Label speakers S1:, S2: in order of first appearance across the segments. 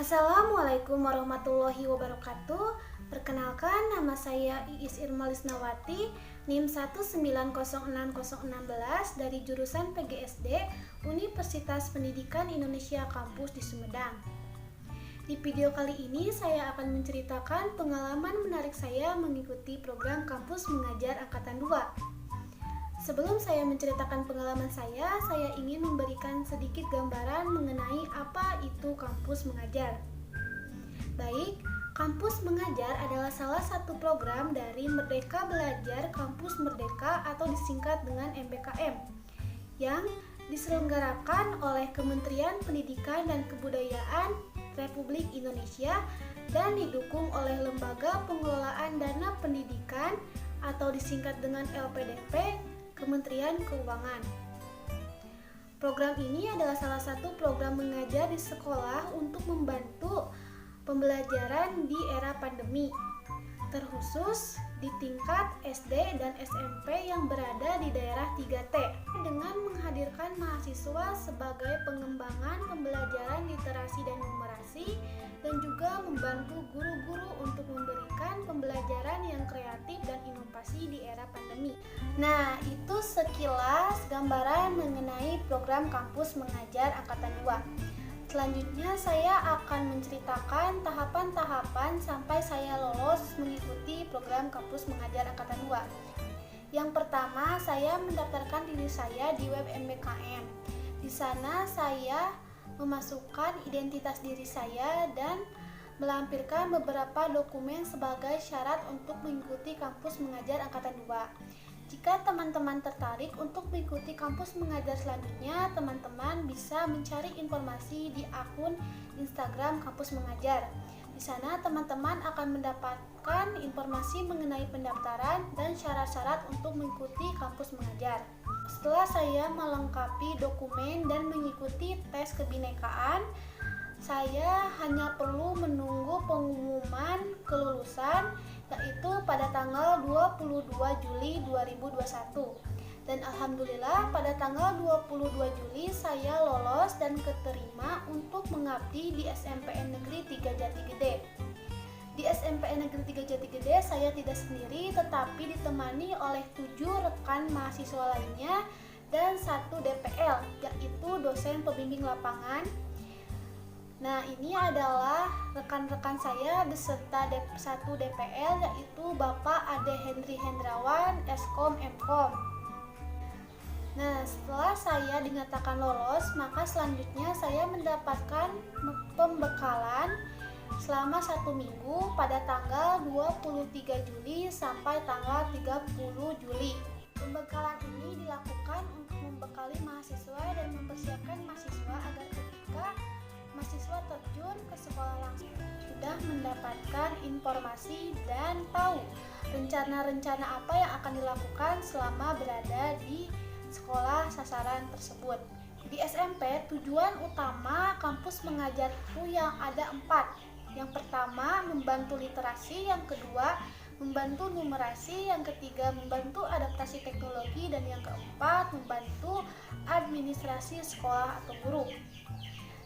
S1: Assalamualaikum warahmatullahi wabarakatuh. Perkenalkan, nama saya Iis Irma Lisnawati, NIM 1906016 dari jurusan PGSD Universitas Pendidikan Indonesia Kampus di Sumedang. Di video kali ini saya akan menceritakan pengalaman menarik saya mengikuti program Kampus Mengajar Angkatan 2. Sebelum saya menceritakan pengalaman saya ingin memberikan sedikit gambaran mengenai apa itu kampus mengajar. Baik, kampus mengajar adalah salah satu program dari Merdeka Belajar Kampus Merdeka atau disingkat dengan MBKM yang diselenggarakan oleh Kementerian Pendidikan dan Kebudayaan Republik Indonesia dan didukung oleh Lembaga Pengelolaan Dana Pendidikan atau disingkat dengan LPDP Kementerian Keuangan. Program ini adalah salah satu program mengajar di sekolah untuk membantu pembelajaran di era pandemi, terkhusus di tingkat SD dan SMP yang berada di daerah 3T, dengan menghadirkan mahasiswa sebagai pengembangan pembelajaran literasi dan numerasi, dan juga membantu guru-guru untuk memberikan pembelajaran yang kreatif dan inovasi di era pandemi. Nah, itu sekilas gambaran mengenai program Kampus Mengajar Angkatan 2. Selanjutnya saya akan menceritakan tahapan-tahapan sampai saya lolos mengikuti program Kampus Mengajar Angkatan 2. Yang pertama, saya mendaftarkan diri saya di web MBKM. Di sana saya memasukkan identitas diri saya dan melampirkan beberapa dokumen sebagai syarat untuk mengikuti Kampus Mengajar Angkatan 2. Jika teman-teman tertarik untuk mengikuti kampus mengajar selanjutnya, teman-teman bisa mencari informasi di akun Instagram Kampus Mengajar. Di sana teman-teman akan mendapatkan informasi mengenai pendaftaran dan syarat-syarat untuk mengikuti kampus mengajar. Setelah saya melengkapi dokumen dan mengikuti tes kebinekaan, saya hanya perlu menunggu pengumuman kelulusan, yaitu pada tanggal 22 Juli 2021. Dan alhamdulillah pada tanggal 22 Juli saya lolos dan keterima untuk mengabdi di SMPN Negeri 3 Jatigede. Di SMPN Negeri 3 Jatigede saya tidak sendiri, tetapi ditemani oleh 7 rekan mahasiswa lainnya dan 1 DPL, yaitu dosen pembimbing lapangan. Nah, ini adalah rekan-rekan saya beserta 1 DPL, yaitu Bapak Ade Hendri Hendrawan, Eskom Mkom. Nah, setelah saya dinyatakan lolos, maka selanjutnya saya mendapatkan pembekalan selama 1 minggu pada tanggal 23 Juli sampai tanggal 30 Juli. Pembekalan ini dilakukan untuk membekali mahasiswa dan mempersiapkan mahasiswa agar ketika mahasiswa terjun ke sekolah langsung sudah mendapatkan informasi dan tahu rencana-rencana apa yang akan dilakukan selama berada di sekolah sasaran tersebut. Di SMP, tujuan utama kampus mengajar itu yang ada 4. Yang pertama, membantu literasi, yang kedua, membantu numerasi, yang ketiga, membantu adaptasi teknologi, dan yang keempat, membantu administrasi sekolah atau guru.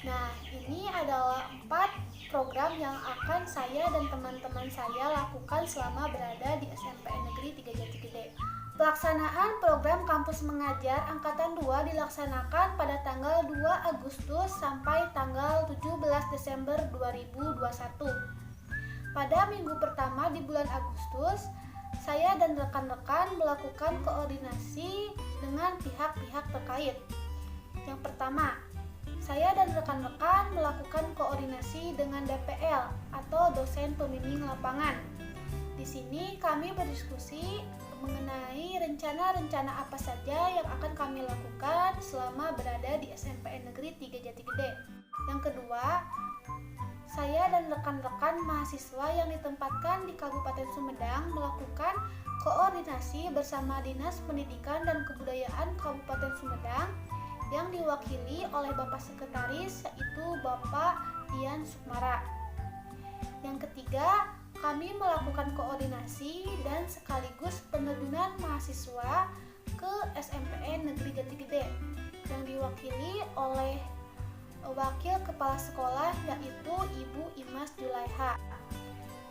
S1: Nah, ini adalah 4 program yang akan saya dan teman-teman saya lakukan selama berada di SMPN Negeri 3 Jatigede. Pelaksanaan program Kampus Mengajar Angkatan 2 dilaksanakan pada tanggal 2 Agustus sampai tanggal 17 Desember 2021. Pada minggu pertama di bulan Agustus, saya dan rekan-rekan melakukan koordinasi dengan pihak-pihak terkait. Yang pertama, saya dan rekan-rekan melakukan koordinasi dengan DPL atau dosen pembimbing lapangan. Di sini kami berdiskusi mengenai rencana-rencana apa saja yang akan kami lakukan selama berada di SMPN Negeri 3 Jatigede. Yang kedua, saya dan rekan-rekan mahasiswa yang ditempatkan di Kabupaten Sumedang melakukan koordinasi bersama Dinas Pendidikan dan Kebudayaan Kabupaten Sumedang yang diwakili oleh Bapak Sekretaris, yaitu Bapak Dian Sukmara. Yang ketiga, kami melakukan koordinasi dan sekaligus penerjunan mahasiswa ke SMPN Negeri Jatigede yang diwakili oleh wakil kepala sekolah yaitu Ibu Imas Julaiha.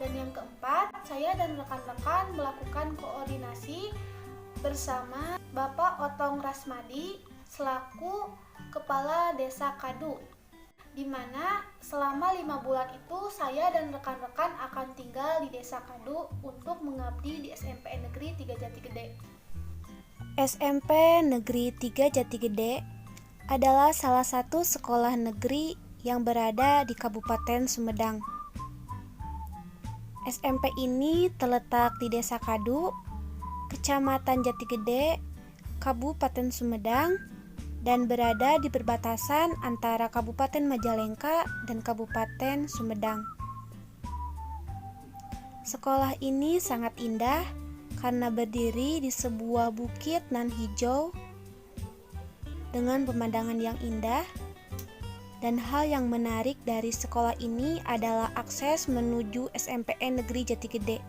S1: Dan yang keempat, saya dan rekan-rekan melakukan koordinasi bersama Bapak Otong Rasmadi selaku Kepala Desa Kadu, di mana selama 5 bulan itu saya dan rekan-rekan akan tinggal di Desa Kadu untuk mengabdi di SMP Negeri 3 Jatigede.
S2: SMP Negeri 3 Jatigede adalah salah satu sekolah negeri yang berada di Kabupaten Sumedang. SMP ini terletak di Desa Kadu, Kecamatan Jatigede, Kabupaten Sumedang, dan berada di perbatasan antara Kabupaten Majalengka dan Kabupaten Sumedang. Sekolah ini sangat indah karena berdiri di sebuah bukit nan hijau dengan pemandangan yang indah. Dan hal yang menarik dari sekolah ini adalah akses menuju SMPN Negeri Jatigede.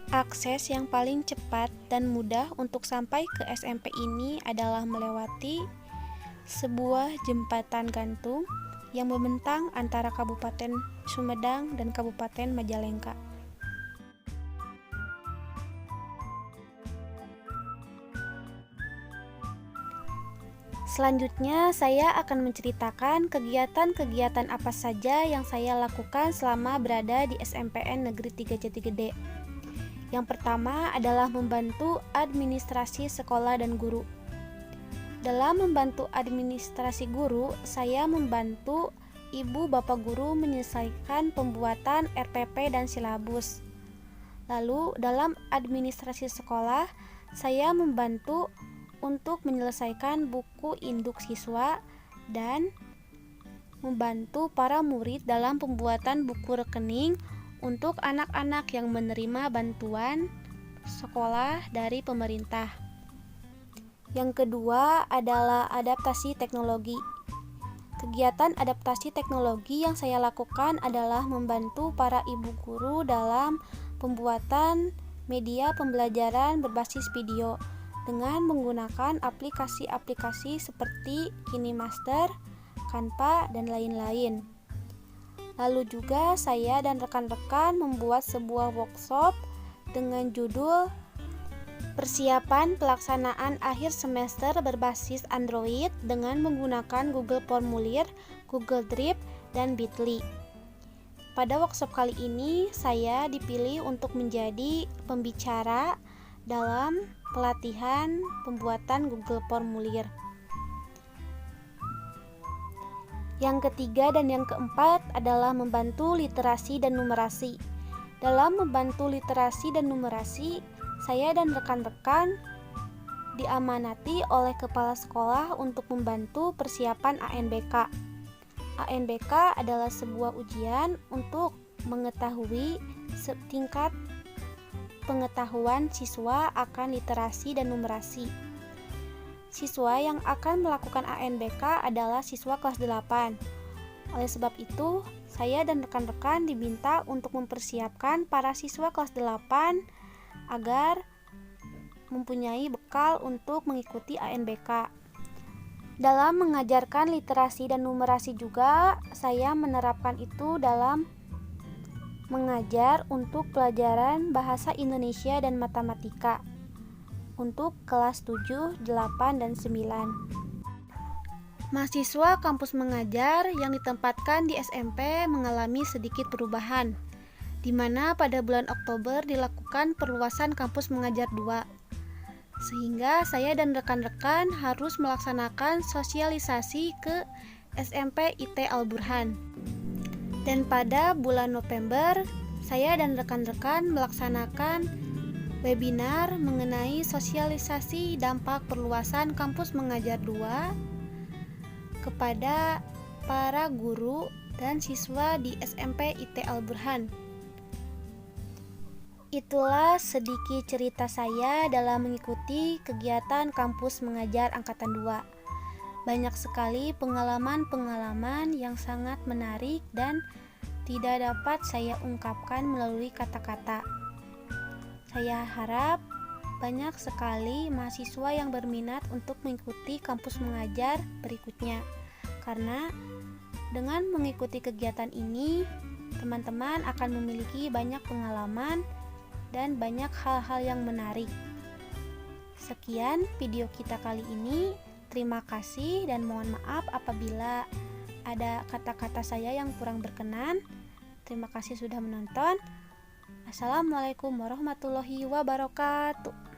S2: Akses yang paling cepat dan mudah untuk sampai ke SMP ini adalah melewati sebuah jembatan gantung yang membentang antara Kabupaten Sumedang dan Kabupaten Majalengka. Selanjutnya, saya akan menceritakan kegiatan-kegiatan apa saja yang saya lakukan selama berada di SMPN Negeri 3 Jatigede. Yang pertama adalah membantu administrasi sekolah dan guru. Dalam membantu administrasi guru, saya membantu ibu bapak guru menyelesaikan pembuatan RPP dan silabus. Lalu, dalam administrasi sekolah, saya membantu untuk menyelesaikan buku induk siswa dan membantu para murid dalam pembuatan buku rekening untuk anak-anak yang menerima bantuan sekolah dari pemerintah. Yang kedua adalah adaptasi teknologi. Kegiatan adaptasi teknologi yang saya lakukan adalah membantu para ibu guru dalam pembuatan media pembelajaran berbasis video dengan menggunakan aplikasi-aplikasi seperti KiniMaster, Canva, dan lain-lain. Lalu juga saya dan rekan-rekan membuat sebuah workshop dengan judul Persiapan Pelaksanaan Akhir Semester Berbasis Android dengan menggunakan Google Formulir, Google Drive, dan Bitly. Pada workshop kali ini, saya dipilih untuk menjadi pembicara dalam pelatihan pembuatan Google Formulir. Yang ketiga dan yang keempat adalah membantu literasi dan numerasi. Dalam membantu literasi dan numerasi, saya dan rekan-rekan diamanati oleh kepala sekolah untuk membantu persiapan ANBK. ANBK adalah sebuah ujian untuk mengetahui tingkat pengetahuan siswa akan literasi dan numerasi. Siswa yang akan melakukan ANBK adalah siswa kelas 8. Oleh sebab itu, saya dan rekan-rekan diminta untuk mempersiapkan para siswa kelas 8 agar mempunyai bekal untuk mengikuti ANBK. Dalam mengajarkan literasi dan numerasi juga, saya menerapkan itu dalam mengajar untuk pelajaran bahasa Indonesia dan matematika untuk kelas 7, 8, dan 9. Mahasiswa kampus mengajar yang ditempatkan di SMP mengalami sedikit perubahan, di mana pada bulan Oktober dilakukan perluasan kampus mengajar 2, sehingga saya dan rekan-rekan harus melaksanakan sosialisasi ke SMP IT Al-Burhan. Dan pada bulan November, saya dan rekan-rekan melaksanakan webinar mengenai sosialisasi dampak perluasan kampus mengajar 2 kepada para guru dan siswa di SMP IT Al-Burhan. Itulah sedikit cerita saya dalam mengikuti kegiatan kampus mengajar angkatan 2. Banyak sekali pengalaman-pengalaman yang sangat menarik dan tidak dapat saya ungkapkan melalui kata-kata. Saya harap banyak sekali mahasiswa yang berminat untuk mengikuti kampus mengajar berikutnya. Karena dengan mengikuti kegiatan ini, teman-teman akan memiliki banyak pengalaman dan banyak hal-hal yang menarik. Sekian video kita kali ini. Terima kasih dan mohon maaf apabila ada kata-kata saya yang kurang berkenan. Terima kasih sudah menonton. Assalamualaikum warahmatullahi wabarakatuh.